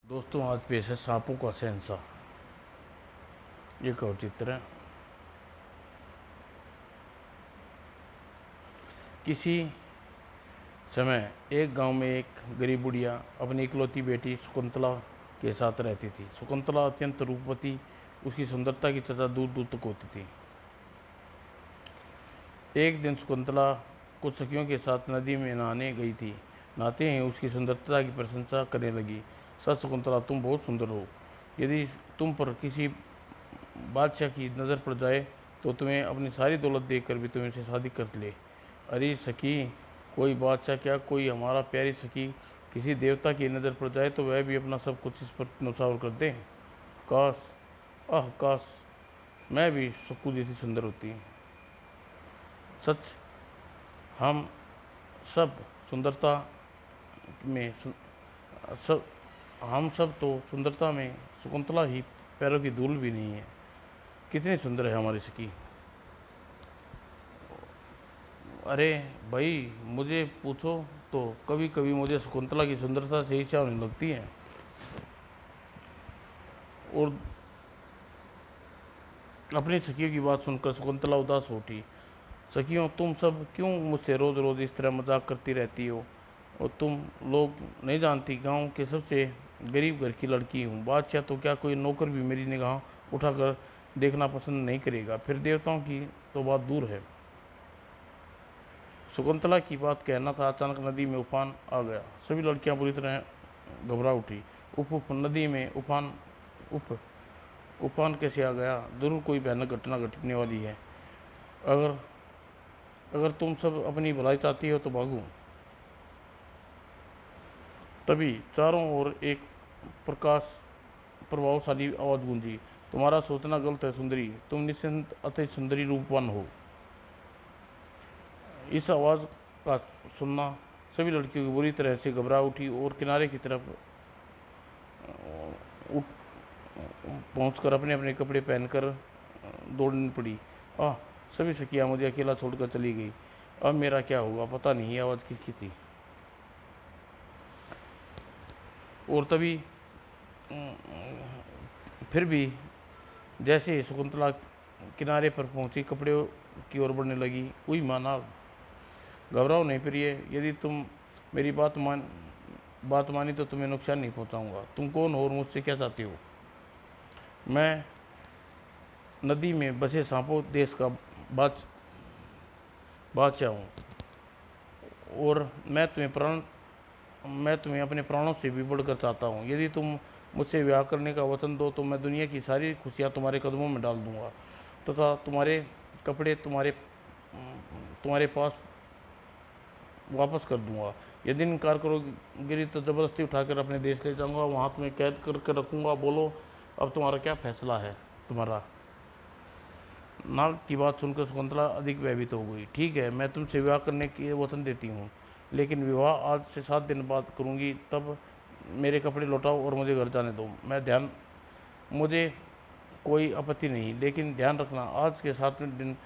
दोस्तों, आज पेश है सांपों का शहंशाह। ये कहो चित्र है। किसी समय एक गांव में एक गरीब बुढ़िया अपनी इकलौती बेटी शकुंतला के साथ रहती थी। शकुंतला अत्यंत रूपवती, उसकी सुंदरता की चर्चा दूर दूर तक होती थी। एक दिन शकुंतला कुछ सखियों के साथ नदी में नहाने गई थी। नहाते ही उसकी सुंदरता की प्रशंसा करने लगी। सच शकुंतला, तुम बहुत सुंदर हो। यदि तुम पर किसी बादशाह की नज़र पड़ जाए तो तुम्हें अपनी सारी दौलत देकर भी तुम्हें से शादी कर ले। अरे सखी, कोई बादशाह क्या, कोई हमारा प्यारी सखी किसी देवता की नज़र पड़ जाए तो वह भी अपना सब कुछ इस पर न्यौछावर कर दे। काश, आह काश मैं भी सक्कू जैसी सुंदर होती। सच, हम सब सुंदरता में सब हम सब तो सुंदरता में शकुंतला ही पैरों की धूल भी नहीं है। कितनी सुंदर है हमारी सखी। अरे भाई, मुझे पूछो तो कभी कभी मुझे शकुंतला की सुंदरता से ईर्ष्या होने लगती है। और अपनी सखियों की बात सुनकर शकुंतला उदास हो उठी। सखियों, तुम सब क्यों मुझसे रोज़ रोज़ इस तरह मजाक करती रहती हो? और तुम लोग नहीं जानती, गांव के सबसे गरीब घर की लड़की हूँ। बादशाह तो क्या, कोई नौकर भी मेरी निगाह उठाकर देखना पसंद नहीं करेगा, फिर देवताओं की तो बात दूर है। शकुंतला की बात कहना था, अचानक नदी में उफान आ गया। सभी लड़कियां बुरी तरह घबरा उठी। उफ उफ, नदी में उफान। उफ, उफान कैसे आ गया? जरूर कोई भयानक घटना घटने वाली है। अगर अगर तुम सब अपनी भलाई चाहती हो तो भागो। तभी चारों ओर एक प्रकाश प्रभावशाली आवाज गूंजी। तुम्हारा सोचना गलत है सुंदरी, तुम निश्चिंत अति सुंदरी रूपवान हो। इस आवाज़ का सुनना सभी लड़कियों की बुरी तरह से घबरा उठी और किनारे की तरफ पहुंचकर अपने अपने कपड़े पहनकर दौड़ने पड़ी। आह, सभी सखियां मुझे अकेला छोड़कर चली गई। अब मेरा क्या होगा, पता नहीं। ये आवाज़ किसकी थी? और तभी फिर भी जैसे ही शकुंतला किनारे पर पहुंची, कपड़े की ओर बढ़ने लगी। हुई माना, घबराओ नहीं प्रिय, यदि तुम मेरी बात मानी तो तुम्हें नुकसान नहीं पहुंचाऊंगा। तुम कौन हो और मुझसे क्या चाहती हो? मैं नदी में बसे सांपों देश का बाच बादशाह हूँ, और मैं तुम्हें अपने प्राणों से भी बढ़कर चाहता हूँ। यदि तुम मुझसे विवाह करने का वचन दो तो मैं दुनिया की सारी खुशियाँ तुम्हारे कदमों में डाल दूंगा, तथा तुम्हारे कपड़े तुम्हारे पास वापस कर दूंगा। यदि इनकार करोगी तो ज़बरदस्ती उठाकर अपने देश ले जाऊंगा, वहाँ तुम्हें कैद करके रखूंगा। बोलो, अब तुम्हारा क्या फैसला है? तुम्हारा। नाग की बात सुनकर शकुंतला अधिक भयभीत हो गई। ठीक है, मैं तुमसे विवाह करने की वचन देती हूँ, लेकिन विवाह आज से 7 दिन बाद करूँगी। तब मेरे कपड़े लौटाओ और मुझे घर जाने दो। मुझे कोई आपत्ति नहीं, लेकिन ध्यान रखना, आज के 7वें दिन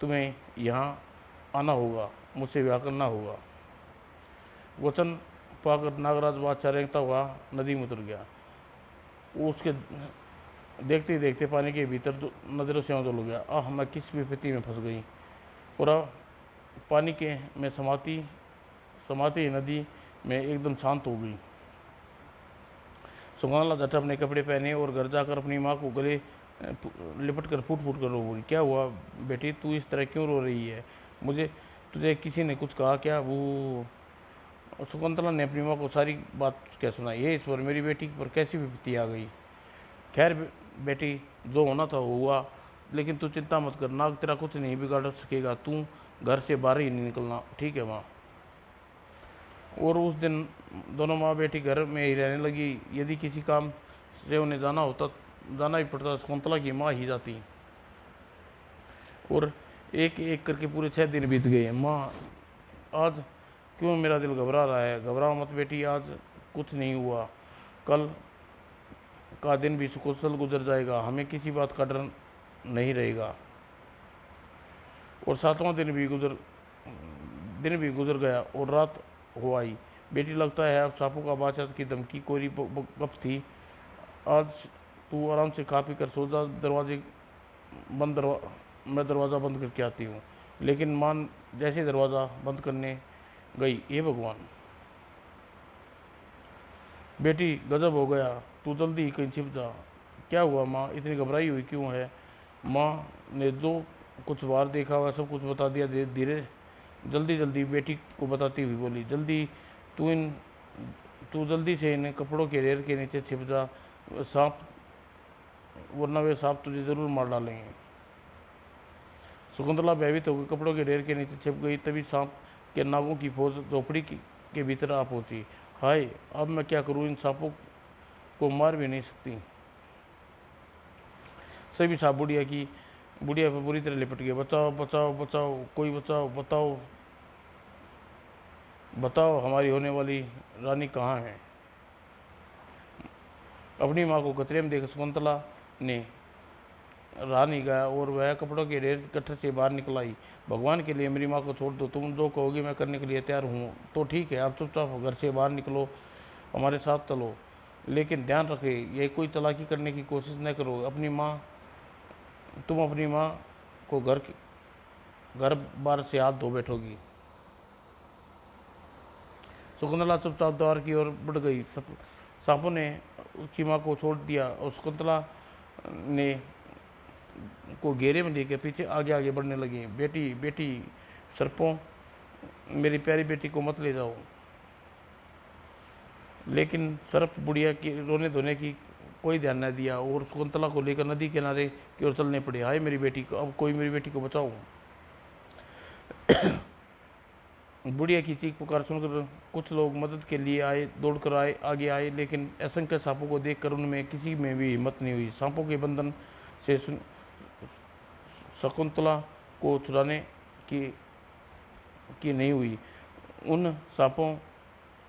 तुम्हें यहाँ आना होगा, मुझसे विवाह करना होगा। वचन पाकर नागराज बादशाह रेंगता हुआ नदी में उतर गया। वो उसके देखते ही देखते पानी के भीतर नजरों से उतर गया। आह, मैं किस विपत्ति में फंस गई। पूरा पानी के में समाती ही नदी में एकदम शांत हो गई। सुगंधला झट अपने कपड़े पहने और घर जाकर अपनी माँ को गले लिपट कर फूट फूट कर रो पड़ी। क्या हुआ बेटी, तू इस तरह क्यों रो रही है? मुझे तुझे किसी ने कुछ कहा क्या? वो शकुंतला ने अपनी माँ को सारी बात क्या सुनाई। ये ईश्वर, मेरी बेटी पर कैसी विपत्ति आ गई। खैर बेटी, जो होना था वो हुआ, लेकिन तू चिंता मत कर, नाग तेरा कुछ नहीं बिगाड़ सकेगा। तू घर से बाहर ही नहीं निकलना, ठीक है माँ? और उस दिन दोनों माँ बेटी घर में ही रहने लगी। यदि किसी काम से उन्हें जाना ही पड़ता, शकुंतला की माँ ही जाती। और एक एक करके पूरे 6 दिन बीत गए। माँ, आज क्यों मेरा दिल घबरा रहा है? घबराओ मत बेटी, आज कुछ नहीं हुआ। कल का दिन भी सुकुशल गुजर जाएगा, हमें किसी बात का डर नहीं रहेगा। और 7वां दिन भी गुजर गया और रात हो आई। बेटी लगता है अब सांपों का बादशाह की धमकी कोरी गप थी। आज तू आराम से खा पी कर सो जा, मैं दरवाज़ा बंद करके आती हूँ। लेकिन मान जैसे दरवाज़ा बंद करने गई, हे भगवान बेटी गजब हो गया, तू जल्दी ही कहीं छिप जा। क्या हुआ माँ, इतनी घबराई हुई क्यों है? माँ ने जो कुछ बाहर देखा हुआ सब कुछ बता दिया। धीरे धीरे जल्दी जल्दी बेटी को बताती हुई बोली, तू इन तू जल्दी से इन कपड़ों के रेर के नीचे छिप जा, सांप वरना वे सांप तुझे ज़रूर मार डालेंगे। शकुंतला भयभीत होकर कपड़ों के ढेर के नीचे छिप गई। तभी सांप के नागों की फौज झोपड़ी के भीतर आ पहुंची। हाय, अब मैं क्या करूं, इन सांपों को मार भी नहीं सकती। सभी सांप बुढ़िया पर बुरी तरह लिपट गए। बचाओ बचाओ बचाओ, कोई बचाओ, बताओ बताओ हमारी होने वाली रानी कहाँ है? अपनी माँ को खतरे में देख शकुंतला ने रानी गया और वह कपड़ों के ढेर गट्ठर से बाहर निकल आई। भगवान के लिए मेरी माँ को छोड़ दो, तुम जो कहोगी मैं करने के लिए तैयार हूँ। तो ठीक है, आप चुपचाप घर से बाहर निकलो, हमारे साथ चलो, लेकिन ध्यान रखे ये कोई चालाकी करने की कोशिश न करो। तुम अपनी माँ को घर बार से हाथ धो बैठोगी। शकुंतला चुपचाप द्वार की ओर बढ़ गई। सांपों ने उसकी माँ को छोड़ दिया और शकुंतला ने को घेरे में लेकर पीछे आगे आगे बढ़ने लगी। बेटी बेटी सर्पों, मेरी प्यारी बेटी को मत ले जाओ। लेकिन सर्प बुढ़िया की रोने धोने की कोई ध्यान न दिया और शकुंतला को लेकर नदी किनारे की ओर चलने पड़े। हाय मेरी बेटी को, अब कोई मेरी बेटी को बचाओ। बुढ़िया की चीख पुकार सुनकर कुछ लोग मदद के लिए दौड़कर आगे आए, लेकिन असंख्य सांपों को देखकर उनमें किसी में भी हिम्मत नहीं हुई। सांपों के बंधन से शकुंतला को छुड़ाने की नहीं हुई। उन सांपों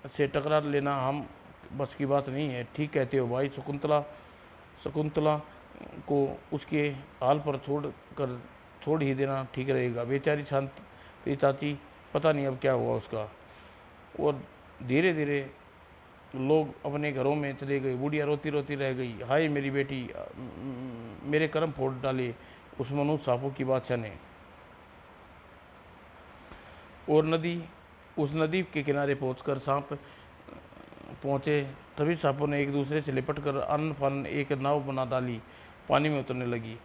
से टकरा लेना हम बस की बात नहीं है। ठीक कहते हो भाई। शकुंतला को उसके हाल पर छोड़ ही देना ठीक रहेगा। बेचारी शांति चाची, पता नहीं अब क्या हुआ उसका। और धीरे धीरे लोग अपने घरों में चले गए। बुढ़िया रोती रोती रह गई। हाय मेरी बेटी, मेरे कर्म फोड़ डाले उस मनुष्य सांपों की बादशाह ने। और उस नदी के किनारे पहुंचकर सांप पहुंचे। तभी सांपों ने एक दूसरे से लिपट कर अन्न फन एक नाव बना डाली, पानी में उतरने लगी।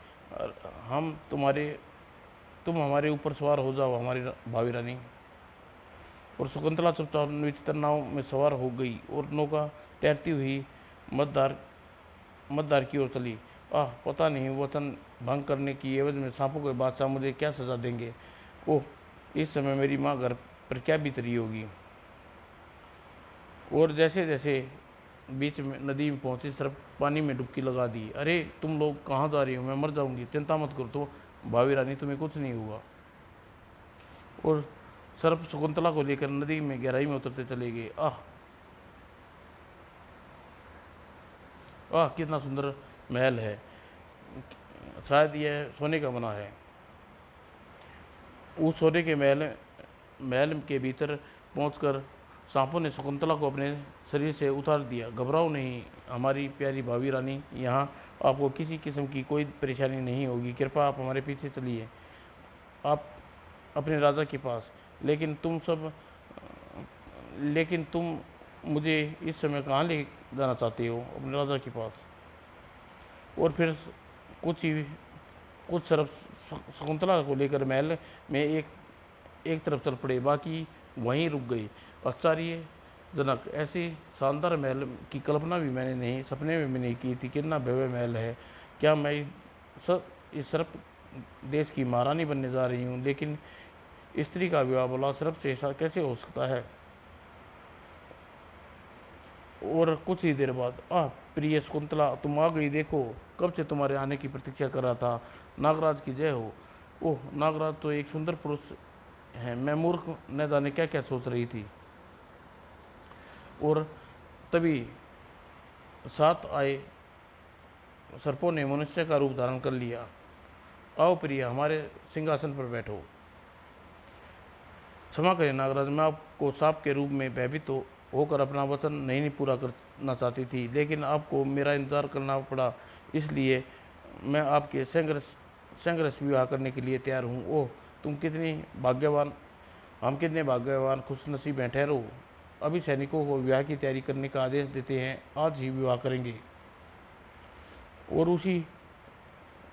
हम तुम हमारे ऊपर सवार हो जाओ हमारी भावी रानी। और शकुंतला चुपचाप विचित्र नाव में सवार हो गई और नौका तैरती हुई मझधार की ओर चली। पता नहीं वचन भंग करने की एवज में सांपों के बादशाह मुझे क्या सजा देंगे। ओह, इस समय मेरी माँ घर पर क्या बीत रही होगी। और जैसे जैसे बीच में नदी में पहुंची, सिर्फ पानी में डुबकी लगा दी। अरे तुम लोग कहाँ जा रही हो, मैं मर जाऊंगी, चिंता मत करो तो भावी रानी, तुम्हें कुछ नहीं हुआ। और सर्प शकुंतला को लेकर नदी में गहराई में उतरते चले गए। कितना सुंदर महल है, शायद यह सोने का बना है। उस सोने के महल के भीतर पहुंचकर सांपों ने शकुंतला को अपने शरीर से उतार दिया। घबराओ नहीं हमारी प्यारी भावी रानी, यहाँ आपको किसी किस्म की कोई परेशानी नहीं होगी। कृपया आप हमारे पीछे चलिए, आप अपने राजा के पास। लेकिन तुम मुझे इस समय कहाँ ले जाना चाहते हो? अपने राजा के पास। और फिर कुछ ही कुछ तरफ शकुंतला को लेकर महल में एक तरफ चल पड़े, बाकी वहीं रुक गई। आश्चर्य जनक, ऐसी शानदार महल की कल्पना भी मैंने नहीं, सपने में भी नहीं की थी। कितना भव्य महल है। क्या मैं इस सर्प देश की महारानी बनने जा रही हूँ? लेकिन स्त्री का विवाह बोला सर्प से ऐसा कैसे हो सकता है? और कुछ ही देर बाद, प्रिय शकुंतला, तुम आ गई। देखो कब से तुम्हारे आने की प्रतीक्षा कर रहा था। नागराज की जय हो। ओह, नागराज तो एक सुंदर पुरुष है। मैं मूर्ख न जाने क्या क्या सोच रही थी। और तभी साथ आए सर्पों ने मनुष्य का रूप धारण कर लिया। आओ प्रिय, हमारे सिंहासन पर बैठो। क्षमा करें नागराज, मैं आपको सांप के रूप में भयभीत होकर अपना वचन नहीं पूरा करना चाहती थी, लेकिन आपको मेरा इंतज़ार करना पड़ा, इसलिए मैं आपके संघर्ष विवाह करने के लिए तैयार हूँ। ओह, तुम कितनी भाग्यवान, हम कितने भाग्यवान खुशनसीब हैं। ठहरो, अभी सैनिकों को विवाह की तैयारी करने का आदेश देते हैं, आज ही विवाह करेंगे। और उसी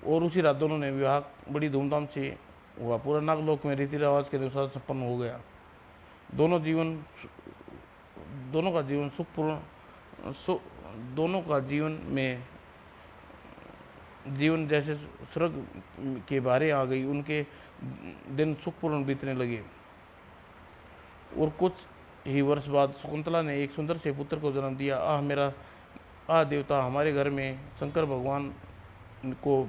और उसी रात दोनों ने विवाह बड़ी धूमधाम से हुआ। पूरा नागलोक में रीति रिवाज के अनुसार संपन्न हो गया। दोनों जीवन दोनों का जीवन सुखपूर्ण सु, दोनों का जीवन जैसे स्वर्ग के बारे आ गई। उनके दिन सुखपूर्ण बीतने लगे। और कुछ ही वर्ष बाद शकुंतला ने एक सुंदर से पुत्र को जन्म दिया। देवता, हमारे घर में को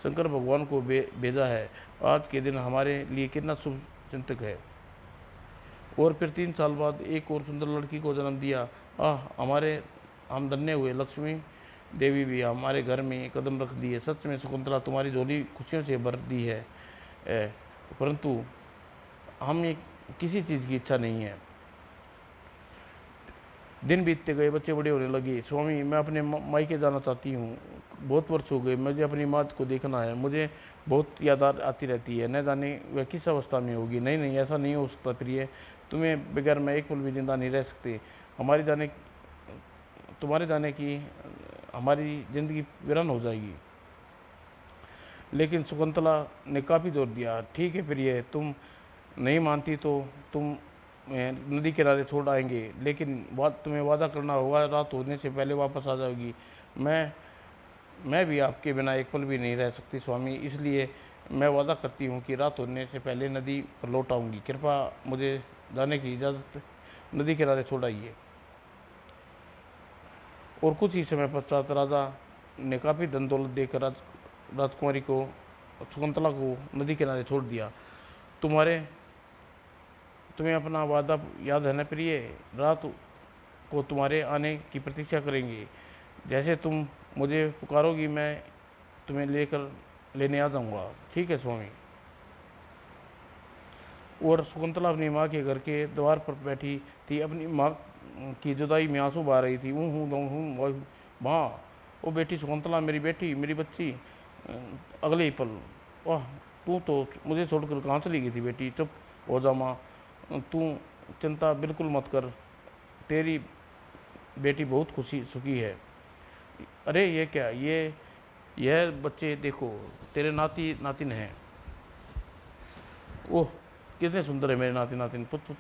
शंकर भगवान को भेजा है। आज के दिन हमारे लिए कितना शुभ चिंतक है। और फिर 3 साल बाद एक और सुंदर लड़की को जन्म दिया। हम धन्य हुए, लक्ष्मी देवी भी हमारे घर में कदम रख दिए। सच में शकुंतला, तुम्हारी झोली खुशियों से भर दी है, परंतु हमें किसी चीज़ की इच्छा नहीं है। दिन बीतते गए, बच्चे बड़े होने लगे। स्वामी, मैं अपने मायके जाना चाहती हूँ। बहुत वर्ष हो गए, मुझे अपनी माँ को देखना है। मुझे बहुत याद आती रहती है, न जाने वह किस अवस्था में होगी। नहीं नहीं, ऐसा नहीं हो सकता प्रिय, तुम्हें बगैर मैं एक पल भी जिंदा नहीं रह सकते। तुम्हारे जाने की हमारी ज़िंदगी वीरान हो जाएगी। लेकिन शकुंतला ने काफ़ी जोर दिया। ठीक है प्रिय, तुम नहीं मानती तो तुम नदी किनारे छोड़ आएंगे, लेकिन तुम्हें वादा करना होगा, रात होने से पहले वापस आ जाओगी। मैं भी आपके बिना एक पल भी नहीं रह सकती स्वामी, इसलिए मैं वादा करती हूँ कि रात होने से पहले नदी पर लौट आऊँगी। कृपा मुझे जाने की इजाज़त, नदी किनारे छोड़ आइए। और कुछ ही समय पश्चात राजा ने काफ़ी धन दौलत देकर राजकुमारी को, शकुंतला को नदी किनारे छोड़ दिया। तुम्हें अपना वादा याद है न प्रिय? रात को तुम्हारे आने की प्रतीक्षा करेंगे। जैसे तुम मुझे पुकारोगी, मैं तुम्हें लेने आ जाऊंगा। ठीक है स्वामी। और शकुंतला अपनी माँ के घर के द्वार पर बैठी थी। अपनी माँ की जुदाई में आंसू बहा रही थी। हूँ माँ, ओ बेटी शकुंतला, मेरी बेटी, मेरी बच्ची। अगले ही पल, वाह, तू तो मुझे छोड़कर कहाँ चली गई थी बेटी? चुप हो जा माँ, तू चिंता बिल्कुल मत कर, तेरी बेटी बहुत खुशी सुखी है। अरे ये क्या, यह बच्चे देखो, तेरे नाती नातिन हैं। ओह, कितने सुंदर है मेरे नाती नातिन। पुछ पुछ,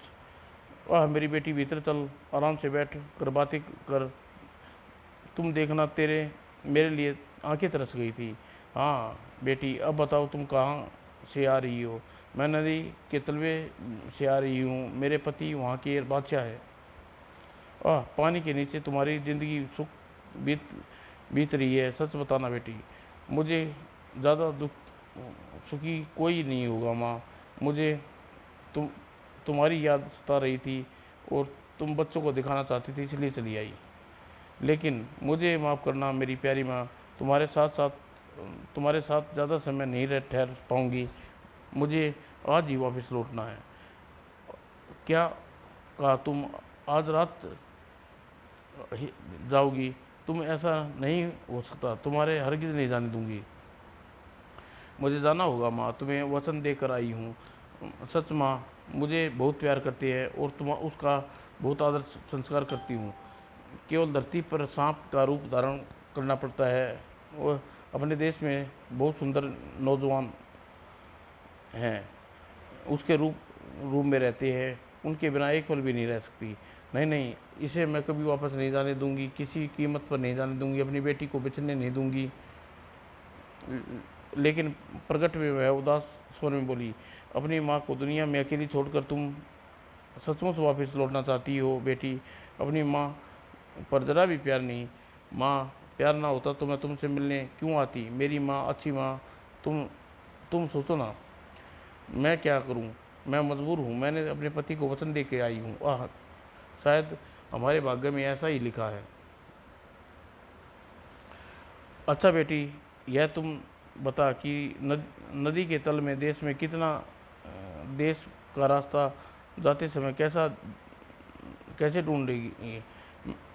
वाह मेरी बेटी, भीतर चल, आराम से बैठ कर बातें कर। तुम देखना, मेरे लिए आंखें तरस गई थी। हाँ बेटी, अब बताओ तुम कहाँ से आ रही हो? मैं नदी के तलवे से आ रही हूँ, मेरे पति वहाँ के बादशाह है। पानी के नीचे तुम्हारी ज़िंदगी बीत बीत रही है। सच बताना बेटी, मुझे ज़्यादा सुखी कोई नहीं होगा माँ। मुझे तुम तुम्हारी याद सता रही थी और तुम बच्चों को दिखाना चाहती थी, इसलिए चली आई। लेकिन मुझे माफ़ करना मेरी प्यारी माँ, तुम्हारे साथ ज़्यादा समय नहीं ठहर पाऊँगी। मुझे आज ही वापस लौटना है। क्या कहा? तुम आज रात जाओगी? तुम ऐसा नहीं हो सकता, तुम्हारे हरगिज़ नहीं जाने दूंगी। मुझे जाना होगा माँ, तुम्हें वचन देकर आई हूँ। सच माँ मुझे बहुत प्यार करती है और तुम उसका बहुत आदर संस्कार करती हूँ। केवल धरती पर सांप का रूप धारण करना पड़ता है। वह अपने देश में बहुत सुंदर नौजवान हैं, उसके रूप में रहते हैं, उनके बिना एक पल भी नहीं रह सकती। नहीं नहीं, इसे मैं कभी वापस नहीं जाने दूंगी, किसी कीमत पर नहीं जाने दूंगी, अपनी बेटी को बिछड़ने नहीं दूंगी। लेकिन प्रकट में वह उदास स्वर में बोली, अपनी माँ को दुनिया में अकेली छोड़कर तुम सचमुच वापस लौटना चाहती हो बेटी? अपनी माँ पर ज़रा भी प्यार नहीं? माँ, प्यार ना होता तो मैं तुमसे मिलने क्यों आती? मेरी माँ, अच्छी माँ। तुम सोचो ना, मैं क्या करूं? मैं मजबूर हूं, मैंने अपने पति को वचन दे के आई हूं। शायद हमारे भाग्य में ऐसा ही लिखा है। अच्छा बेटी, यह तुम बता कि नदी के तल में देश में देश का रास्ता जाते समय कैसे ढूंढेगी?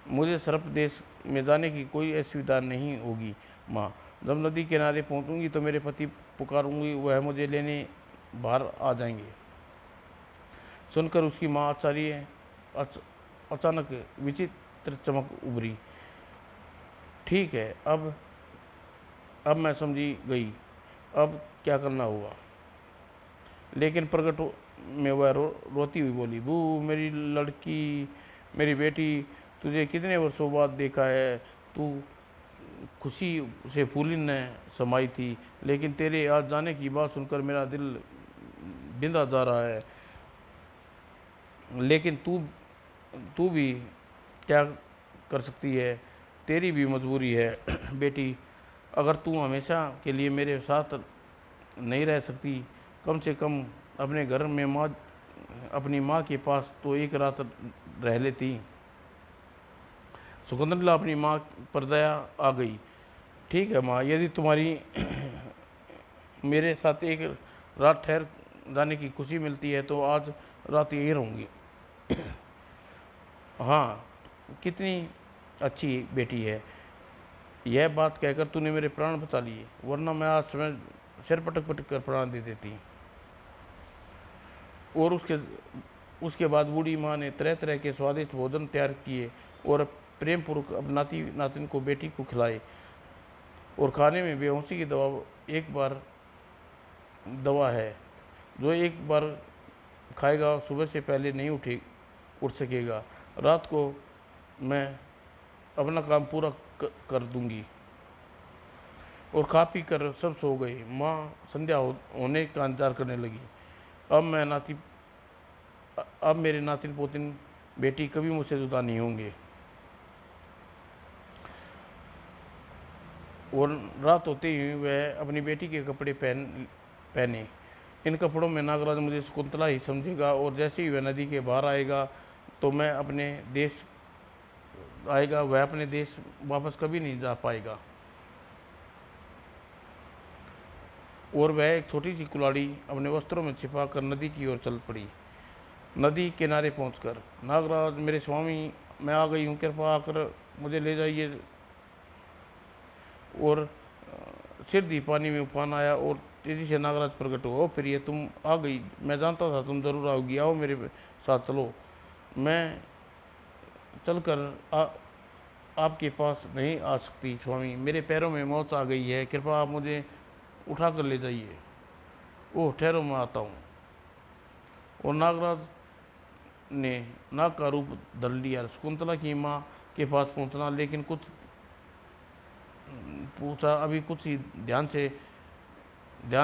मुझे सर्प देश में जाने की कोई असुविधा नहीं होगी माँ। जब नदी किनारे पहुँचूंगी तो मेरे पति पुकारूंगी, वह मुझे लेने बाहर आ जाएंगे। सुनकर उसकी माँ आश्चर्य अचानक विचित्र चमक उभरी। ठीक है, अब मैं समझी गई, अब क्या करना होगा। लेकिन प्रकट में वह रोती हुई बोली, बू मेरी लड़की, मेरी बेटी, तुझे कितने वर्षों बाद देखा है। तू खुशी से फूली न समाई थी, लेकिन तेरे आज जाने की बात सुनकर मेरा दिल बिंधा जा रहा है। लेकिन तू तू भी क्या कर सकती है, तेरी भी मजबूरी है। बेटी, अगर तू हमेशा के लिए मेरे साथ नहीं रह सकती, कम से कम अपने घर में अपनी माँ के पास तो एक रात रह लेती। शकुंतला अपनी माँ पर दया आ गई। ठीक है माँ, यदि तुम्हारी मेरे साथ एक रात ठहर जाने की खुशी मिलती है तो आज रात यही रहूँगी। हाँ, कितनी अच्छी बेटी है। यह बात कहकर तूने मेरे प्राण बचा लिए, वरना मैं आज समय सिर पटक पटक कर प्राण दे देती। और उसके बाद बूढ़ी माँ ने तरह तरह के स्वादिष्ट भोजन तैयार किए और प्रेम पूर्वक अब नाती नातिन को बेटी को खिलाए। और खाने में बेहोशी की दवा है, जो एक बार खाएगा सुबह से पहले नहीं उठ सकेगा। रात को मैं अपना काम पूरा कर दूंगी। और खा पी कर सब सो गए। माँ संध्या होने का इंतजार करने लगी। अब मेरे नातिन पोतिन बेटी कभी मुझसे जुदा नहीं होंगे। और रात होते ही वह अपनी बेटी के कपड़े पहने। इन कपड़ों में नागराज मुझे शकुंतला ही समझेगा, और जैसे ही वह नदी के बाहर आएगा तो वह अपने देश वापस कभी नहीं जा पाएगा। और वह एक छोटी सी कुल्हाड़ी अपने वस्त्रों में छिपा कर नदी की ओर चल पड़ी। नदी किनारे पहुंचकर, नागराज मेरे स्वामी, मैं आ गई हूँ, कृपा आकर मुझे ले जाइए। और सिर दी पानी में उफान आया और तेजी से नागराज प्रकट हुआ। ओ प्रिय, तुम आ गई, मैं जानता था तुम जरूर आओगी। आओ मेरे साथ चलो। मैं चलकर आपके पास नहीं आ सकती स्वामी, मेरे पैरों में मौत आ गई है, कृपा आप मुझे उठा कर ले जाइए। ओह ठहरो, मैं आता हूँ। और नागराज ने नाग का रूप धर लिया। शकुंतला की माँ के पास पहुँचना, लेकिन कुछ पूछा अभी कुछ ही ध्यान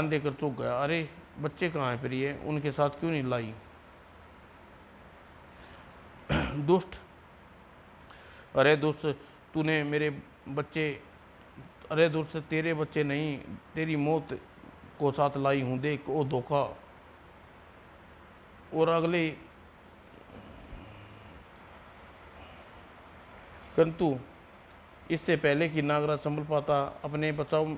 देकर चूक गया। अरे बच्चे कहाँ हैं प्रिय, उनके साथ क्यों नहीं लाई? दुष्ट, अरे दुष्ट, तूने मेरे बच्चे, अरे दुष्ट, तेरे बच्चे नहीं, तेरी मौत को साथ लाई हूँ, देख ओ धोखा। और अगले किंतु इससे पहले कि नागराज संभल पाता, अपने बचाव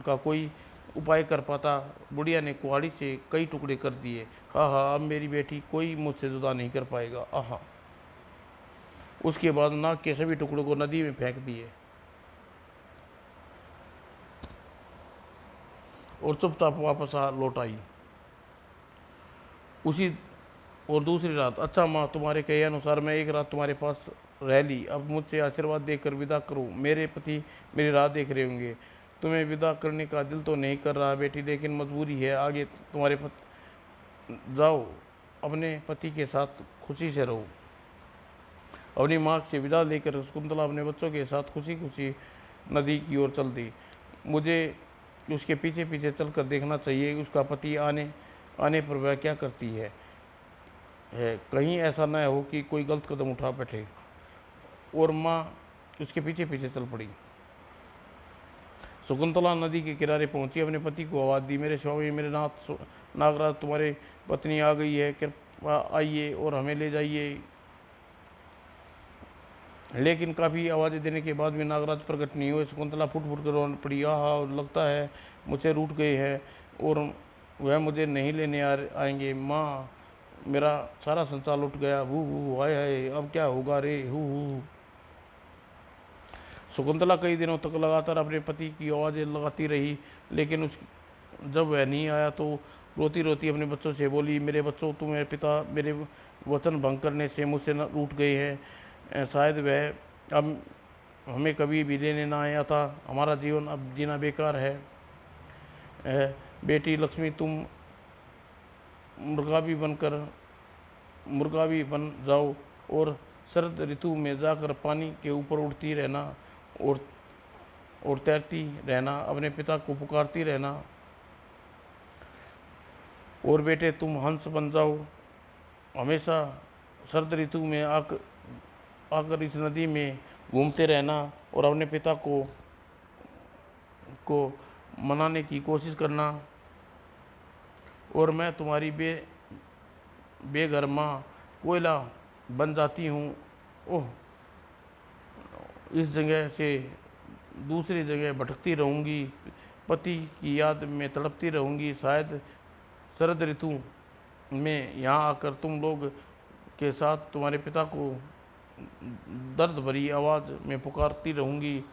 का कोई उपाय कर पाता, बुढ़िया ने कुहाड़ी से कई टुकड़े कर दिए। हाँ हाँ, अब मेरी बेटी कोई मुझसे जुदा नहीं कर पाएगा। आहा। उसके बाद नाग के सभी टुकड़ों को नदी में फेंक दिए और चुपचाप वापस लौट आई। उसी और दूसरी रात, अच्छा माँ, तुम्हारे कहे अनुसार मैं एक रात तुम्हारे पास रह ली। अब मुझसे आशीर्वाद देकर विदा करो, मेरे पति मेरी राह देख रहे होंगे। तुम्हें विदा करने का दिल तो नहीं कर रहा बेटी, लेकिन मजबूरी है। आगे तुम्हारे जाओ, अपने पति के साथ खुशी से रहो। अपनी माँ से विदा लेकर शकुंतला अपने बच्चों के साथ खुशी खुशी नदी की ओर चल दी। मुझे उसके पीछे पीछे चलकर देखना चाहिए, उसका पति आने पर वह क्या करती है। कहीं ऐसा न हो कि कोई गलत कदम उठा बैठे। और माँ उसके पीछे पीछे चल पड़ी। शकुंतला नदी के किनारे पहुंची, अपने पति को आवाज़ दी, मेरे स्वामी, मेरे नाथ नागराज, तुम्हारी पत्नी आ गई है, कृपया आइए और हमें ले जाइए। लेकिन काफ़ी आवाज़ें देने के बाद भी नागराज प्रकट नहीं हुए। शकुंतला फुट फुट कर रो पड़ी। आहा, लगता है मुझसे रूठ गए हैं और वह मुझे नहीं लेने आएंगे। माँ, मेरा सारा संसार लुट गया। हू हू हाय हाय, अब क्या होगा रे, हू हू। शकुंतला कई दिनों तक लगातार अपने पति की आवाज़ें लगाती रही, लेकिन उस जब वह नहीं आया तो रोती रोती अपने बच्चों से बोली, मेरे बच्चों, तुम्हारे पिता मेरे वचन भंग करने से मुझसे न रूठ गए हैं। शायद वह अब हमें कभी भी लेने ना आया था। हमारा जीवन अब जीना बेकार है। बेटी लक्ष्मी, तुम मुर्गा भी बनकर मुर्गा भी बन जाओ और शरद ऋतु में जाकर पानी के ऊपर उड़ती रहना और तैरती रहना, अपने पिता को पुकारती रहना। और बेटे, तुम हंस बन जाओ, हमेशा शरद ऋतु में आकर इस नदी में घूमते रहना और अपने पिता को मनाने की कोशिश करना। और मैं तुम्हारी बेघर माँ कोयला बन जाती हूँ। ओह, इस जगह से दूसरी जगह भटकती रहूँगी, पति की याद में तड़पती रहूँगी। शायद शरद ऋतु में यहाँ आकर तुम लोग के साथ तुम्हारे पिता को दर्द भरी आवाज़ में पुकारती रहूँगी।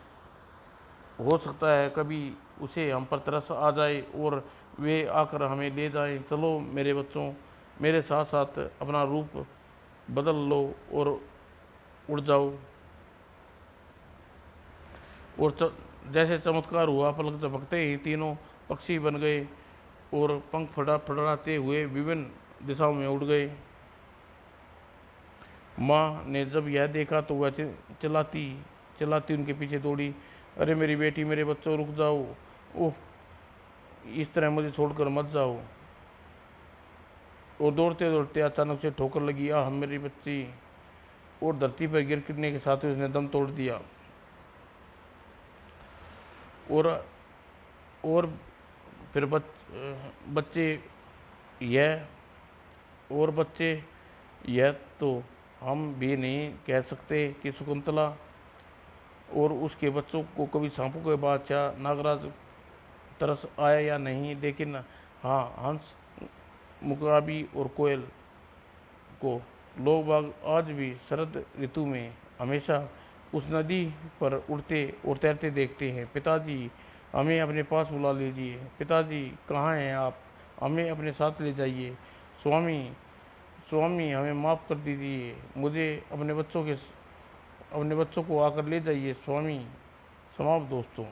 हो सकता है कभी उसे हम पर तरस आ जाए और वे आकर हमें ले जाए। चलो मेरे बच्चों, मेरे साथ साथ अपना रूप बदल लो और उड़ जाओ। और जैसे चमत्कार हुआ, पलक झपकते ही तीनों पक्षी बन गए और पंख फड़फड़ाते हुए विभिन्न दिशाओं में उड़ गए। माँ ने जब यह देखा तो वह चिल्लाती चिल्लाती उनके पीछे दौड़ी, अरे मेरी बेटी, मेरे बच्चों, रुक जाओ। ओह, इस तरह मुझे छोड़कर मत जाओ। और दौड़ते दौड़ते अचानक से ठोकर लगी। आह मेरी बच्ची, और धरती पर गिरने के साथ ही उसने दम तोड़ दिया। और और फिर बच्चे यह और बच्चे यह तो हम भी नहीं कह सकते कि शकुंतला और उसके बच्चों को कभी सांपों के बादशाह नागराज तरस आया या नहीं, लेकिन हाँ, हंस, मुकराबी और कोयल को लोग बाग आज भी शरद ऋतु में हमेशा उस नदी पर उड़ते और तैरते देखते हैं। पिताजी, हमें अपने पास बुला लीजिए। पिताजी, कहाँ हैं आप? हमें अपने साथ ले जाइए। स्वामी, स्वामी, हमें माफ़ कर दीजिए। मुझे अपने बच्चों को आकर ले जाइए स्वामी। समाप्त दोस्तों।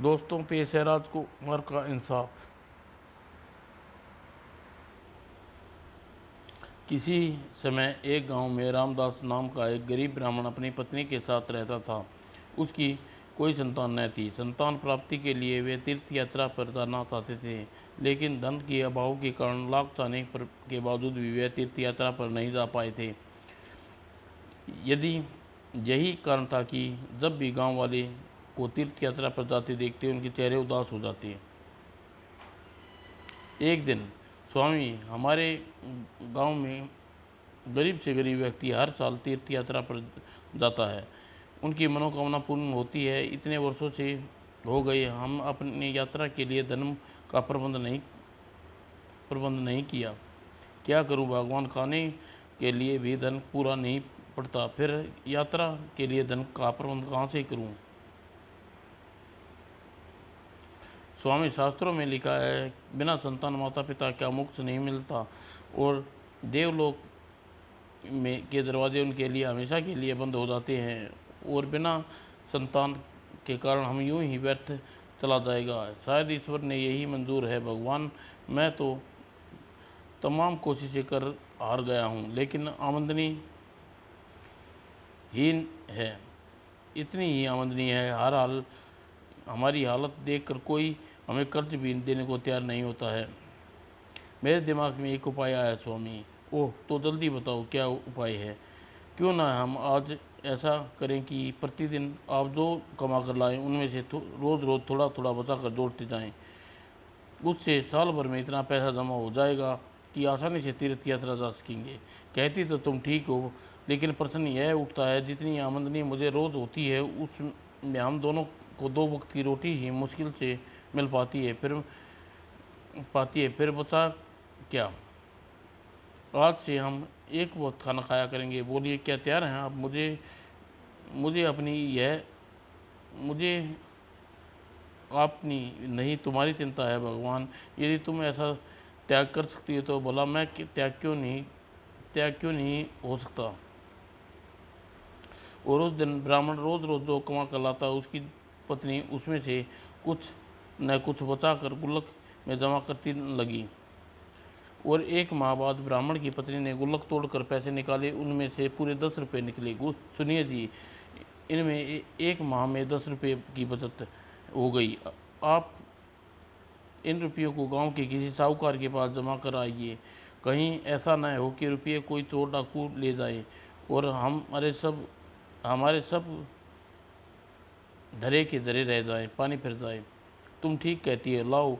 दोस्तों, पेश है राजकुमार का इंसाफ। किसी समय एक गांव में रामदास नाम का एक गरीब ब्राह्मण अपनी पत्नी के साथ रहता था। उसकी कोई संतान न थी। संतान प्राप्ति के लिए वे तीर्थ यात्रा पर जाना चाहते थे, लेकिन धन के अभाव के कारण लाख चाहने पर के बावजूद भी वे तीर्थ यात्रा पर नहीं जा पाए थे। यदि यही कारण था कि जब भी गांव वाले को तीर्थ यात्रा पर जाते देखते उनके चेहरे उदास हो जाते। एक दिन, स्वामी, हमारे गांव में गरीब से गरीब व्यक्ति हर साल तीर्थ यात्रा पर जाता है। उनकी मनोकामना पूर्ण होती है। इतने वर्षों से हो गए हम अपनी यात्रा के लिए धन का प्रबंध नहीं किया। क्या करूं भगवान, खाने के लिए भी धन पूरा नहीं पड़ता, फिर यात्रा के लिए धन का प्रबंध कहाँ से करूं? स्वामी, शास्त्रों में लिखा है, बिना संतान माता पिता का मोक्ष नहीं मिलता और देवलोक में के दरवाजे उनके लिए हमेशा के लिए बंद हो जाते हैं और बिना संतान के कारण हम यूं ही व्यर्थ चला जाएगा। शायद ईश्वर ने यही मंजूर है। भगवान, मैं तो तमाम कोशिशें कर हार गया हूँ, लेकिन आमदनी हीन है। इतनी ही आमदनी है, हमारी हालत देखकर कोई हमें कर्ज भी देने को तैयार नहीं होता है। मेरे दिमाग में एक उपाय आया स्वामी। ओह, तो जल्दी बताओ क्या उपाय है। क्यों ना हम आज ऐसा करें कि प्रतिदिन आप जो कमा कर लाएं उनमें से रोज़ रोज़ थोड़ा थोड़ा बचा कर जोड़ते जाएं। उससे साल भर में इतना पैसा जमा हो जाएगा कि आसानी से तीर्थ यात्रा जा सकेंगे। कहती तो तुम ठीक हो, लेकिन प्रश्न यह उठता है, जितनी आमदनी मुझे रोज़ होती है उसमें हम दोनों को 2 वक्त की रोटी ही मुश्किल से मिल पाती है। फिर बचा क्या आज से हम एक वक्त खाना खाया करेंगे? बोलिए क्या तैयार हैं आप? मुझे मुझे अपनी यह मुझे अपनी नहीं तुम्हारी चिंता है भगवान। यदि तुम ऐसा त्याग कर सकती हो तो भला मैं त्याग क्यों नहीं हो सकता। और उस दिन ब्राह्मण रोज रोज जो कमा कर लाता उसकी पत्नी उसमें से कुछ न कुछ बचा कर गुल्लक में जमा करती लगी। और एक माह बाद ब्राह्मण की पत्नी ने गुल्लक तोड़कर पैसे निकाले, उनमें से पूरे 10 रुपये निकले। सुनिए जी, इनमें एक माह में 10 रुपये की बचत हो गई। आप इन रुपयों को गांव के किसी साहूकार के पास जमा कर आइए। कहीं ऐसा न हो कि रुपये कोई चोर डाकू ले जाए और हमारे सब धरे के धरे रह जाएं, पानी फिर जाए। तुम ठीक कहती है, लाओ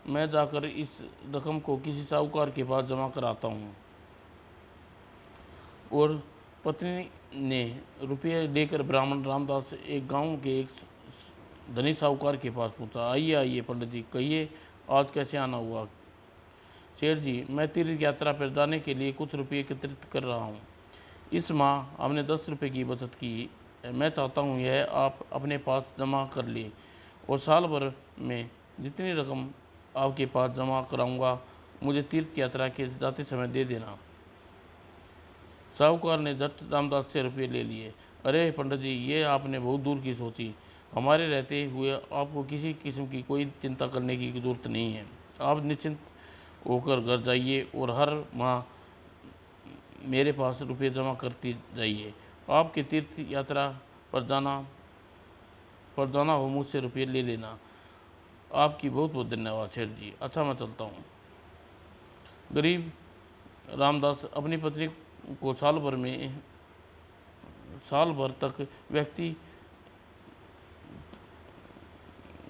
मैं जाकर इस रकम को किसी साहूकार के पास जमा कराता हूँ। और पत्नी ने रुपये लेकर ब्राह्मण रामदास एक गांव के एक धनी साहूकार के पास पहुंचा। आइए आइए पंडित जी, कहिए आज कैसे आना हुआ? सेठ जी, मैं तीर्थ यात्रा पर जाने के लिए कुछ रुपये एकत्रित कर रहा हूँ। इस माह हमने 10 रुपये की बचत की। मैं चाहता हूँ यह आप अपने पास जमा कर ले और साल भर में जितनी रकम आपके पास जमा कराऊंगा मुझे तीर्थ यात्रा के जाते समय दे देना। साहूकार ने झट रामदास से रुपये ले लिए। अरे पंडित जी, ये आपने बहुत दूर की सोची। हमारे रहते हुए आपको किसी किस्म की कोई चिंता करने की जरूरत नहीं है। आप निश्चिंत होकर घर जाइए और हर माह मेरे पास रुपये जमा करती जाइए। आपके तीर्थ यात्रा पर जाना हो मुझसे रुपये ले लेना। आपकी बहुत बहुत धन्यवाद सेठ जी। अच्छा मैं चलता हूँ। गरीब रामदास अपनी पत्नी को साल भर तक व्यक्ति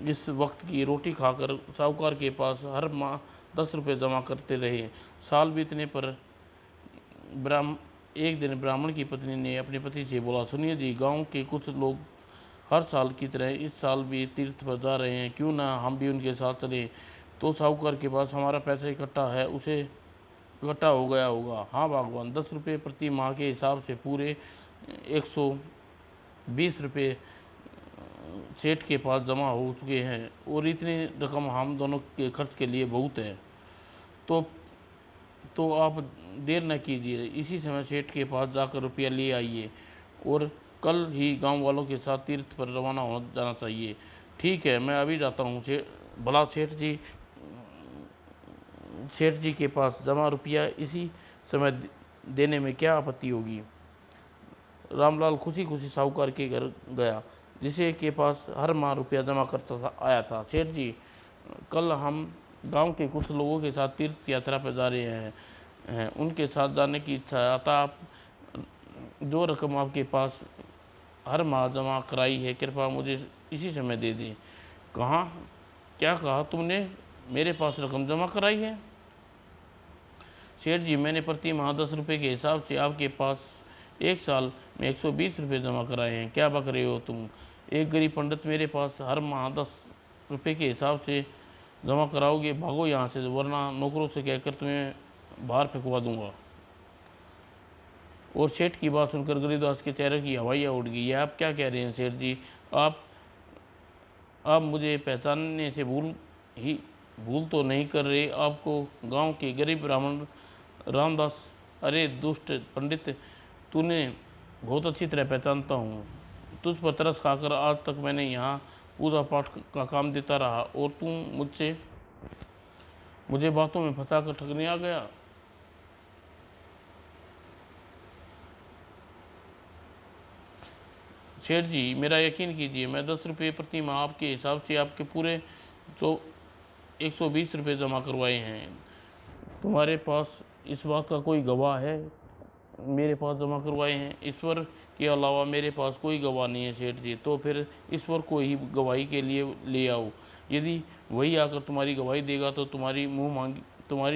इस वक्त की रोटी खाकर साहूकार के पास हर माह 10 रुपये जमा करते रहे। साल बीतने पर एक दिन ब्राह्मण की पत्नी ने अपने पति से बोला, सुनिए जी, गांव के कुछ लोग हर साल की तरह इस साल भी तीर्थ पर जा रहे हैं, क्यों ना हम भी उनके साथ चलें। तो साहूकार के पास हमारा पैसा इकट्ठा हो गया होगा। हाँ भगवान, 10 रुपये प्रति माह के हिसाब से पूरे 120 रुपये सेठ के पास जमा हो चुके हैं और इतनी रकम हम दोनों के खर्च के लिए बहुत है। तो आप देर न कीजिए, इसी समय सेठ के पास जाकर रुपया ले आइए और कल ही गांव वालों के साथ तीर्थ पर रवाना हो जाना चाहिए। ठीक है, मैं अभी जाता हूँ। भला सेठ जी के पास जमा रुपया इसी समय देने में क्या आपत्ति होगी। रामलाल खुशी खुशी साहूकार के घर गया, जिसे के पास हर माह रुपया जमा करता आया था। सेठ जी, कल हम गांव के कुछ लोगों के साथ तीर्थ यात्रा पर जा रहे हैं, उनके साथ जाने की इच्छा है। अतः आप जो रकम आपके पास हर माह जमा कराई है कृपया मुझे इसी समय दे दें। कहाँ? क्या कहा तुमने? मेरे पास रकम जमा कराई है? सेठ जी, मैंने प्रति माह 10 रुपये के हिसाब से आपके पास एक साल में 120 रुपये जमा कराए हैं। क्या बक रहे हो तुम? एक गरीब पंडित मेरे पास हर माह 10 रुपये के हिसाब से जमा कराओगे? भागो यहाँ से, वरना नौकरों से कहकर तुम्हें बाहर फेंकवा दूंगा। और सेठ की बात सुनकर गरीबदास के चेहरे की हवाइयाँ उड़ गई। आप क्या कह रहे हैं सेठ जी? आप मुझे पहचानने से भूल तो नहीं कर रहे? आपको गांव के गरीब ब्राह्मण रामदास? अरे दुष्ट पंडित, तूने बहुत अच्छी तरह पहचानता हूँ। तुझ पर तरस खाकर आज तक मैंने यहाँ पूजा पाठ का काम देता रहा और तुम मुझे बातों में फंसा कर ठगने आ गया। सेठ जी, मेरा यकीन कीजिए, मैं 10 रुपये प्रति माह आपके हिसाब से आपके पूरे 120 रुपये जमा करवाए हैं। तुम्हारे पास इस बात का कोई गवाह है? मेरे पास जमा करवाए हैं। ईश्वर के अलावा मेरे पास कोई गवाह नहीं है सेठ जी। तो फिर ईश्वर को ही गवाही के लिए ले आओ। यदि वही आकर तुम्हारी गवाही देगा तो तुम्हारी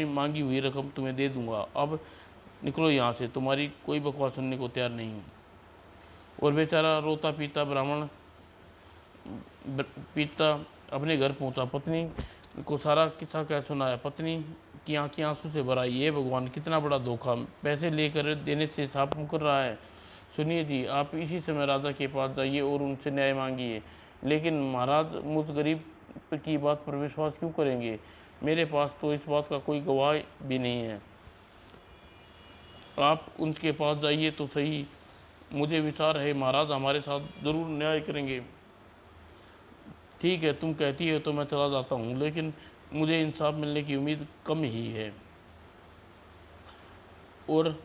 मांगी हुई रकम तुम्हें दे दूंगा। अब निकलो यहाँ से, तुम्हारी कोई बकवास सुनने को तैयार नहीं। और बेचारा रोता पीता अपने घर पहुंचा। पत्नी को सारा किस्सा क्या सुनाया। पत्नी की आंखें आंसू से भर आई। ये भगवान, कितना बड़ा धोखा, पैसे लेकर देने से साफ मुकर रहा है। सुनिए जी, आप इसी समय राजा के पास जाइए और उनसे न्याय मांगिए। लेकिन महाराज, मुझ गरीब की बात पर विश्वास क्यों करेंगे? मेरे पास तो इस बात का कोई गवाह भी नहीं है। आप उनके पास जाइए तो सही। मुझे विचार है महाराज हमारे साथ जरूर न्याय करेंगे। ठीक है, तुम कहती हो तो मैं चला जाता हूँ, लेकिन मुझे इंसाफ मिलने की उम्मीद कम ही है। और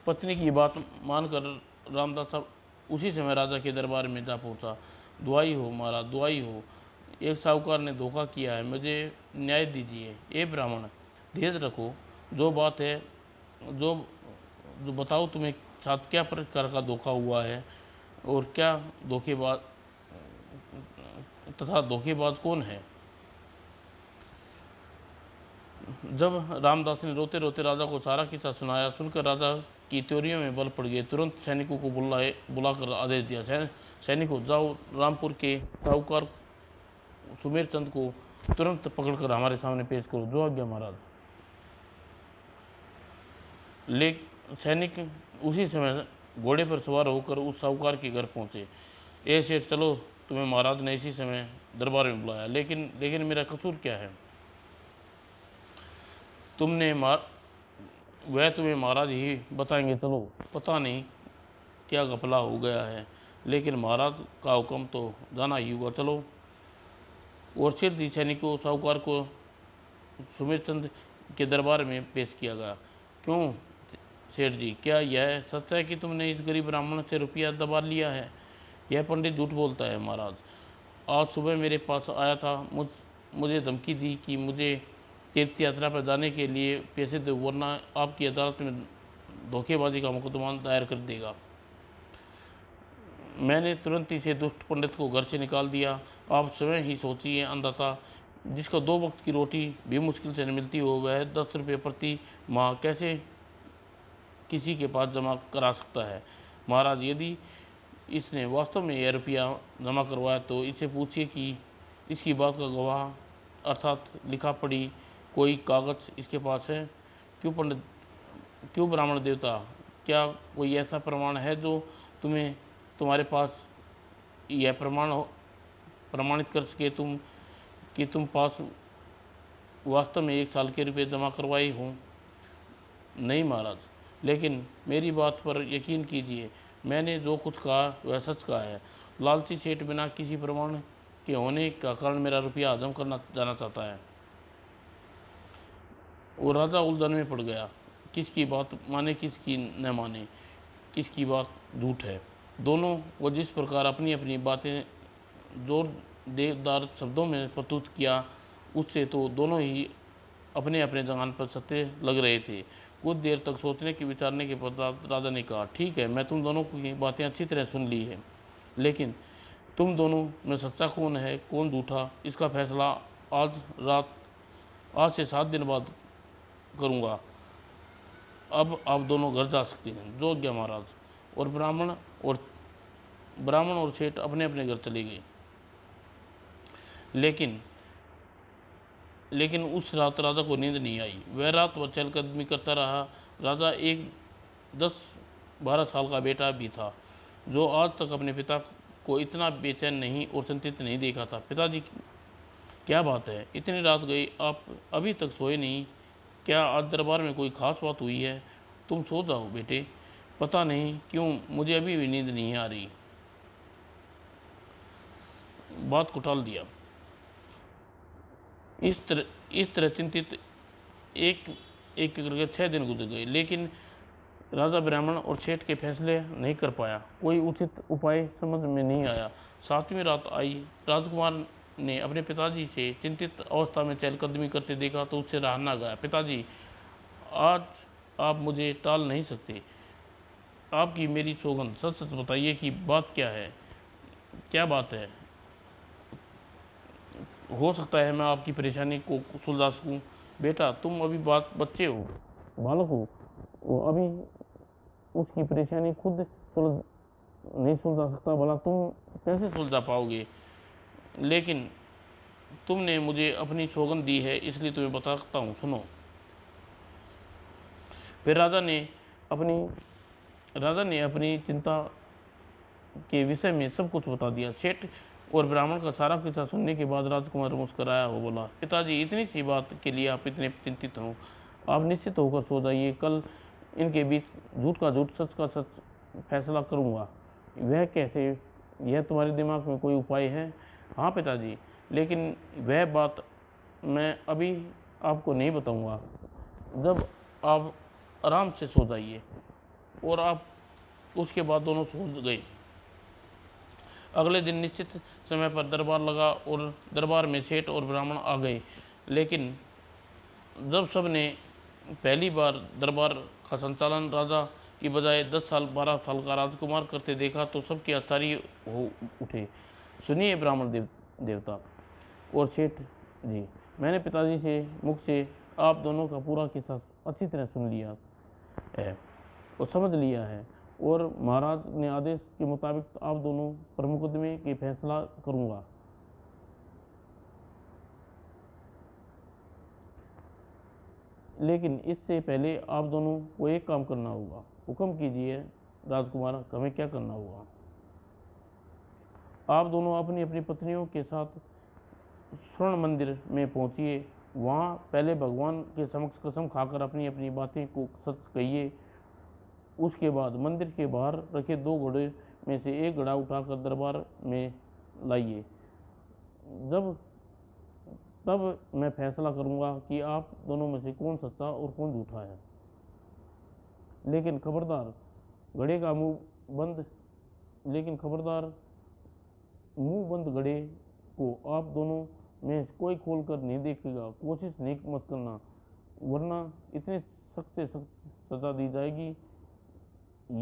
पत्नी की बात मानकर रामदास साहब उसी समय राजा के दरबार में जा पहुंचा। दुआई हो महाराज, दुआई हो, एक साहूकार ने धोखा किया है, मुझे न्याय दीजिए। ए ब्राह्मण, धीरज रखो। जो बात है, जो जो बताओ, तुम्हें साथ क्या प्रकार का धोखा हुआ है और क्या धोखेबाज तथा धोखेबाज कौन है? जब रामदास ने रोते रोते राजा को सारा किस्सा सुनाया, सुनकर राजा की त्योरियों में बल पड़ गए। तुरंत सैनिकों को बुलाकर आदेश दिया, सैनिकों, जाओ रामपुर के साहूकार सुमेर चंद को तुरंत पकड़कर हमारे सामने पेश करो। जो आज्ञा महाराज। ले सैनिक उसी समय घोड़े पर सवार होकर उस साहूकार के घर पहुंचे। ए सेठ, चलो, तुम्हें महाराज ने इसी समय दरबार में बुलाया। लेकिन मेरा कसूर क्या है? वह तुम्हें महाराज ही बताएंगे। चलो, पता नहीं क्या घपला हो गया है, लेकिन महाराज का हुक्म तो जाना ही हुआ। चलो। और सिर दी सैनिकों साहूकार को सुमेर चंद के दरबार में पेश किया गया। क्यों सेठ जी, क्या यह सच है कि तुमने इस गरीब ब्राह्मण से रुपया दबा लिया है? यह पंडित झूठ बोलता है महाराज। आज सुबह मेरे पास आया था, मुझे धमकी दी कि मुझे तीर्थ यात्रा पर जाने के लिए पैसे दो, वरना आपकी अदालत में धोखेबाजी का मुकदमा दायर कर देगा। मैंने तुरंत इसे दुष्ट पंडित को घर से निकाल दिया। आप स्वयं ही सोचिए, अंधता जिसको 2 वक्त की रोटी भी मुश्किल से न मिलती हो, वह 10 रुपये प्रति माह कैसे किसी के पास जमा करा सकता है? महाराज, यदि इसने वास्तव में यह रुपया जमा करवाया तो इससे पूछिए कि इसकी बात का गवाह अर्थात लिखा पढ़ी कोई कागज इसके पास है? क्यों ब्राह्मण देवता, क्या कोई ऐसा प्रमाण है जो तुम्हारे पास यह प्रमाणित कर सके कि तुम पास वास्तव में 1 साल के रुपये जमा करवाई हों? नहीं महाराज, लेकिन मेरी बात पर यकीन कीजिए, मैंने जो कुछ कहा वह सच कहा है। लालची सेठ बिना किसी प्रमाण के होने का कारण मेरा रुपया हजम करना जाना चाहता है। वो राजा उलझन में पड़ गया, किसकी बात माने किसकी न माने, किसकी बात झूठ है। दोनों वो जिस प्रकार अपनी अपनी बातें जोर देदार शब्दों में प्रस्तुत किया, उससे तो दोनों ही अपने अपने जगह पर सत्य लग रहे थे। कुछ देर तक सोचने के विचारने के पश्चात राजा ने कहा, ठीक है, मैं तुम दोनों की बातें अच्छी तरह सुन ली है, लेकिन तुम दोनों में सच्चा कौन है कौन झूठा, इसका फैसला आज से 7 दिन बाद करूँगा। अब आप दोनों घर जा सकते हैं। जो आज्ञा महाराज। और ब्राह्मण और सेठ अपने अपने घर चले गए। लेकिन उस रात राजा को नींद नहीं आई। वह रात भर चहलकदमी करता रहा। राजा एक 10-12 साल का बेटा भी था, जो आज तक अपने पिता को इतना बेचैन नहीं और चिंतित नहीं देखा था। पिताजी, क्या बात है, इतनी रात गई, आप अभी तक सोए नहीं? क्या आज दरबार में कोई खास बात हुई है? तुम सो जाओ बेटे, पता नहीं क्यों मुझे अभी भी नींद नहीं आ रही। बात को टाल दिया। इस तरह चिंतित एक एक करके 6 दिन गुजर गए, लेकिन राजा ब्राह्मण और सेठ के फैसले नहीं कर पाया। कोई उचित उपाय समझ में नहीं आया। 7वीं रात आई। राजकुमार ने अपने पिताजी से चिंतित अवस्था में चहलकदमी करते देखा तो उससे रहा ना गया। पिताजी, आज आप मुझे टाल नहीं सकते। आपकी मेरी सौगंध, सच सच बताइए कि बात क्या है? क्या बात है? हो सकता है मैं आपकी परेशानी को सुलझा सकूं। बेटा, तुम अभी बच्चे हो, बालक हो, वो अभी उसकी परेशानी खुद नहीं सुलझा सकता, भला तुम कैसे सुलझा पाओगे? लेकिन तुमने मुझे अपनी सौगंध दी है, इसलिए तुम्हें बताता हूँ, सुनो। फिर राजा ने अपनी चिंता के विषय में सब कुछ बता दिया। सेठ और ब्राह्मण का सारा किस्सा सुनने के बाद राजकुमार मुस्कराया हो बोला, पिताजी, इतनी सी बात के लिए आप इतने चिंतित हो? आप निश्चित होकर सो जाइए। कल इनके बीच झूठ का झूठ, सच का सच फैसला करूंगा। वह कैसे? यह तुम्हारे दिमाग में कोई उपाय है? हाँ पिताजी, लेकिन वह बात मैं अभी आपको नहीं बताऊंगा। जब आप आराम से सो जाइए। और आप उसके बाद दोनों सो गए। अगले दिन निश्चित समय पर दरबार लगा और दरबार में सेठ और ब्राह्मण आ गए। लेकिन जब सब ने पहली बार दरबार का संचालन राजा की बजाय 10 साल 12 साल का राजकुमार करते देखा तो सबके आश्चर्य हो उठे। सुनिए ब्राह्मण देवता और सेठ जी, मैंने पिताजी से मुख से आप दोनों का पूरा किस्सा अच्छी तरह सुन लिया है और समझ लिया है, और महाराज ने आदेश के मुताबिक आप दोनों पर मुकदमे के फैसला करूंगा। लेकिन इससे पहले आप दोनों को एक काम करना होगा। हुक्म कीजिए राजकुमार, हमें क्या करना होगा? आप दोनों अपनी अपनी पत्नियों के साथ स्वर्ण मंदिर में पहुंचिए। वहां पहले भगवान के समक्ष कसम खाकर अपनी अपनी बातें को सच कहिए। उसके बाद मंदिर के बाहर रखे 2 घोड़े में से एक घोड़ा उठाकर दरबार में लाइए। जब तब मैं फैसला करूंगा कि आप दोनों में से कौन सच्चा और कौन झूठा है। लेकिन खबरदार घड़े का मुंह बंद लेकिन खबरदार मुंह बंद घड़े को आप दोनों में कोई खोल कर नहीं देखेगा। कोशिश नहीं मत करना, वरना इतने सख्त से सख्त सजा दी जाएगी।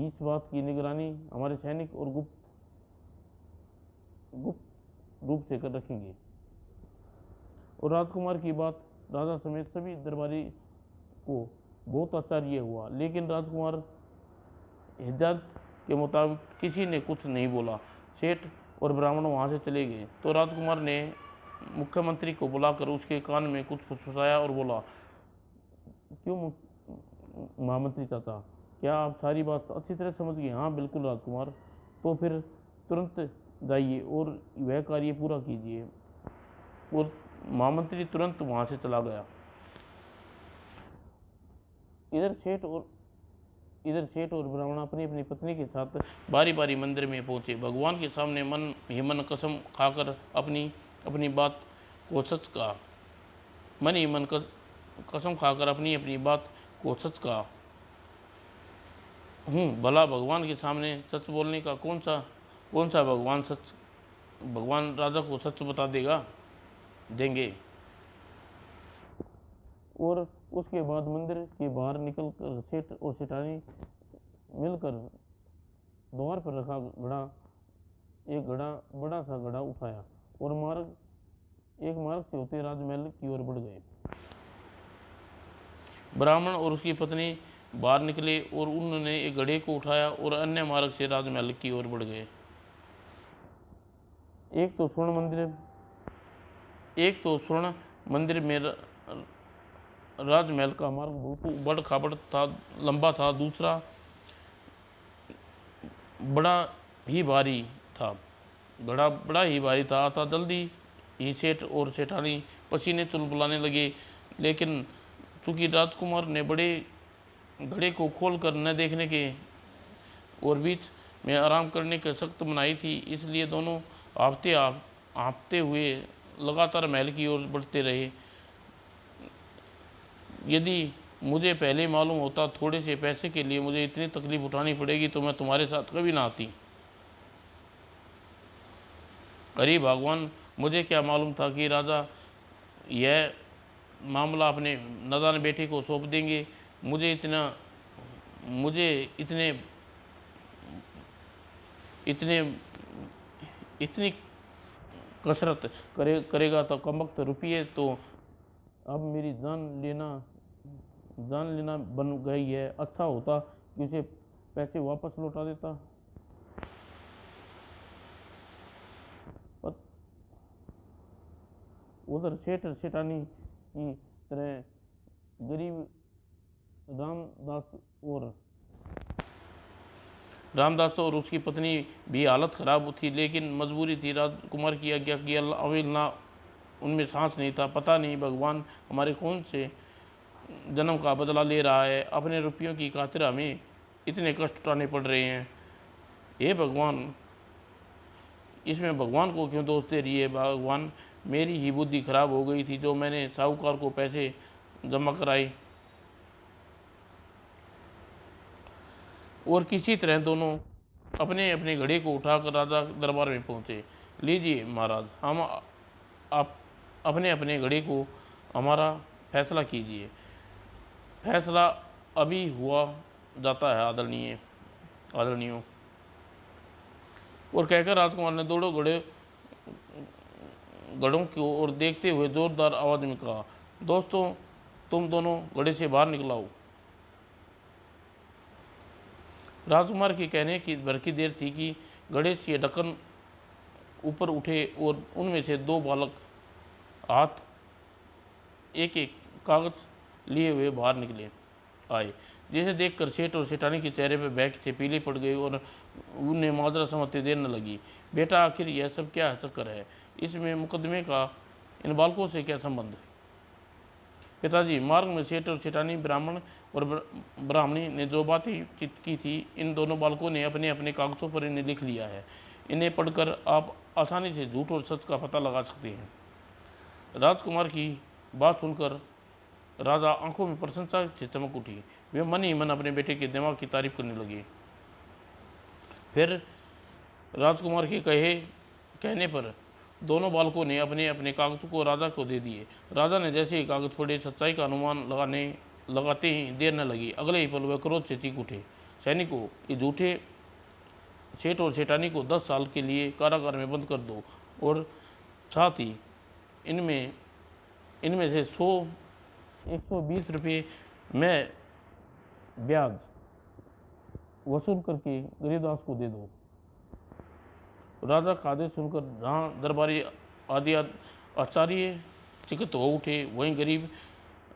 इस बात की निगरानी हमारे सैनिक और गुप्त रूप से कर रखेंगे। और राजकुमार की बात राजा समेत सभी दरबारी को बहुत आश्चर्य हुआ। लेकिन राजकुमार हिजाज के मुताबिक किसी ने कुछ नहीं बोला। सेठ और ब्राह्मण वहां से चले गए तो राजकुमार ने मुख्यमंत्री को बुलाकर उसके कान में कुछ फुसफुसाया और बोला, क्यों महामंत्री चाचा, क्या आप सारी बात अच्छी तरह समझ गए? हाँ बिल्कुल राजकुमार। तो फिर तुरंत जाइए और वह कार्य पूरा कीजिए। और महामंत्री तुरंत वहां से चला गया। इधर सेठ और ब्राह्मण अपनी अपनी पत्नी के साथ बारी बारी मंदिर में पहुंचे। भगवान के सामने मन ही मन कसम खाकर अपनी अपनी बात को सच कहा। मन ही मन कसम खाकर अपनी अपनी बात को सच कहा। भला भगवान के सामने सच बोलने का कौन सा भगवान राजा को सच बता देंगे। और उसके बाद मंदिर के बाहर निकलकर सेठ और सेठानी मिलकर द्वार पर रखा एक बड़ा सा घड़ा उठाया और एक मार्ग से होते राजमहल की ओर बढ़ गए। ब्राह्मण और उसकी पत्नी बाहर निकले और उन्होंने एक घड़े को उठाया और अन्य मार्ग से राजमहल की ओर बढ़ गए। एक तो स्वर्ण मंदिर में राजमहल का मार्ग बहुत बड़ खाबड़ था, लंबा था। दूसरा बड़ा ही भारी था। घड़ा बड़ा ही भारी था। अतः जल्दी ही सेठ और सेठानी पसीने चुलबुलाने लगे। लेकिन चूंकि राजकुमार ने बड़े घड़े को खोल कर न देखने के और बीच में आराम करने की सख्त मनाही थी, इसलिए दोनों हाँफते हुए लगातार महल की ओर बढ़ते रहे। यदि मुझे पहले मालूम होता थोड़े से पैसे के लिए मुझे इतनी तकलीफ उठानी पड़ेगी तो मैं तुम्हारे साथ कभी ना आती। अरे भगवान, मुझे क्या मालूम था कि राजा यह मामला अपने नादान बेटे को सौंप देंगे। मुझे इतनी कसरत करेगा तो कमबख्त रुपये तो अब मेरी जान लेना बन गई है। अच्छा होता कि उसे पैसे वापस लौटा देता। उधर सेठ सेठानी की तरह गरीब रामदास और उसकी पत्नी भी हालत खराब थी, लेकिन मजबूरी थी। राजकुमार की आज्ञा की अवहेलना उनमें सांस नहीं था। पता नहीं भगवान हमारे कौन से जन्म का बदला ले रहा है, अपने रुपयों की खातिर हमें इतने कष्ट उठाने पड़ रहे हैं। हे भगवान, इसमें भगवान को क्यों दोष दे रही है? भगवान, मेरी ही बुद्धि खराब हो गई थी जो मैंने साहूकार को पैसे जमा कराए। और किसी तरह दोनों अपने अपने घड़े को उठाकर राजा दरबार में पहुंचे। लीजिए महाराज, हम आप अपने अपने घड़े को हमारा फैसला कीजिए। फैसला अभी हुआ जाता है आदरणीयों। और कहकर राजकुमार ने दोनों घड़ों की ओर देखते हुए जोरदार आवाज में कहा, दोस्तों, तुम दोनों घड़े से बाहर निकलाओ। राजकुमार के कहने की भर की देर थी कि घड़े से ढक्कन ऊपर उठे और उनमें से दो बालक हाथ एक एक कागज लिए हुए बाहर निकले आए, जिसे देखकर सेठ और सेठानी के चेहरे पर बैग थे पीले पड़ गए और उन्हें माजरा समझते देर न लगी। बेटा, आखिर यह सब क्या चक्कर है? इसमें मुकदमे का इन बालकों से क्या संबंध है? पिताजी, मार्ग में सेठ और सेठानी ब्राह्मण और ब्राह्मणी ने जो बातें की थी, इन दोनों बालकों ने अपने अपने कागजों पर इन्हें लिख लिया है। इन्हें पढ़कर आप आसानी से झूठ और सच का पता लगा सकते हैं। राजकुमार की बात सुनकर राजा आंखों में प्रशंसा से चमक उठी। वे मन ही मन अपने बेटे के दिमाग की तारीफ करने लगे। फिर राजकुमार के कहने पर दोनों बालकों ने अपने अपने कागज को राजा को दे दिए। राजा ने जैसे ही कागज पढ़े, सच्चाई का अनुमान लगाते ही देर न लगी। अगले ही पल वह क्रोध से चीख उठे, सैनिकों, ये झूठे सेठ और सेठानी को 10 साल के लिए कारागार में बंद कर दो और साथ ही इनमें से 120 रुपये में ब्याज वसूल करके गरीबदास को दे दो। राजा का आदेश सुनकर जहाँ दरबारी आदि आचार्य चकित हो उठे, वहीं गरीब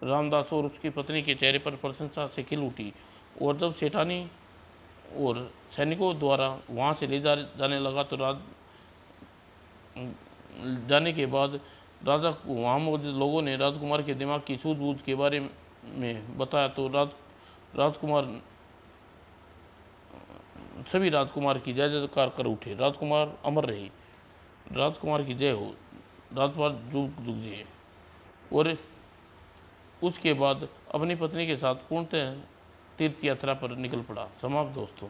रामदास और उसकी पत्नी के चेहरे पर प्रशंसा से खिल उठी। और जब सेठानी और सैनिकों द्वारा वहाँ से ले जाने लगा तो जाने के बाद राजा को वहाँ मौजूद लोगों ने राजकुमार के दिमाग की सूझबूझ के बारे में बताया तो सभी राजकुमार की जय जयकार कर उठे। राजकुमार अमर रहे, राजकुमार की जय हो, राजकुमार जुग जुग जिए। और उसके बाद अपनी पत्नी के साथ पूर्णतः तीर्थ यात्रा पर निकल पड़ा। समाप्त दोस्तों।